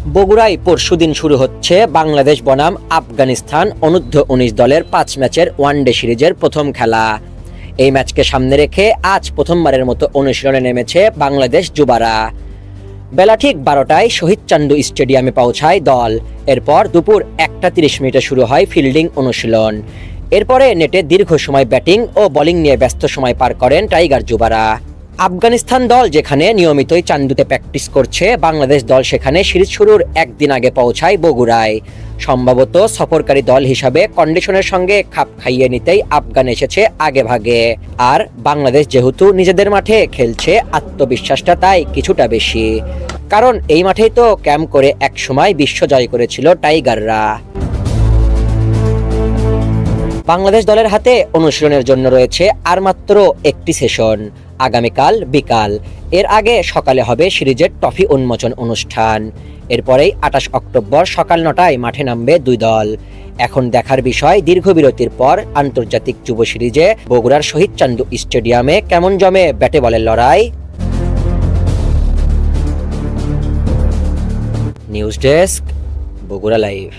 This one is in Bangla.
বগুড়ায় পরশুদিন শুরু হচ্ছে বাংলাদেশ বনাম আফগানিস্তান অনূর্ধ্ব-19 দলের 5 ম্যাচের ওয়ানডে সিরিজের প্রথম খেলা। এই ম্যাচকে সামনে রেখে আজ প্রথমবারের মতো অনুশীলনে নেমেছে বাংলাদেশ যুবারা। বেলা ঠিক 12টায় শহীদ চান্দু স্টেডিয়ামে পৌঁছায় দল। এরপর দুপুর 1:30 শুরু হয় ফিল্ডিং অনুশীলন। এরপরে নেটে দীর্ঘ সময় ব্যাটিং ও বোলিং নিয়ে ব্যস্ত সময় পার করেন টাইগার যুবারা। আফগানিস্তান দল যেখানে নিয়মিতই চান্দুতে প্র্যাকটিস করছে, বাংলাদেশ দল সেখানে সিরিজ শুরুর একদিন আগে পৌঁছায় বগুড়ায়। সম্ভবত সফরকারী দল হিসাবে কন্ডিশনের সঙ্গে খাপ খাইয়ে নিতেই আফগান এসেছে আগে ভাগে। আর বাংলাদেশ যেহেতু নিজেদের মাঠে খেলছে, আত্মবিশ্বাসটা তাই কিছুটা বেশি, কারণ এই মাঠেই তো ক্যাম্প করে একসময় বিশ্ব জয় করেছিল টাইগাররা। বাংলাদেশ দলের হাতে অনুশীলনের জন্য রয়েছে আর মাত্র একটি সেশন, আগামীকাল বিকাল। এর আগে সকালে হবে সিরিজের ট্রফি উন্মোচন অনুষ্ঠান। এরপরেই 28 অক্টোবর সকাল 9টায় মাঠে নামবে দুই দল। এখন দেখার বিষয়, দীর্ঘ বিরতির পর আন্তর্জাতিক যুব সিরিজে বগুড়ার শহীদ চান্দু স্টেডিয়ামে কেমন জমে ব্যাটে বলের লড়াই। News desk, Bogura live.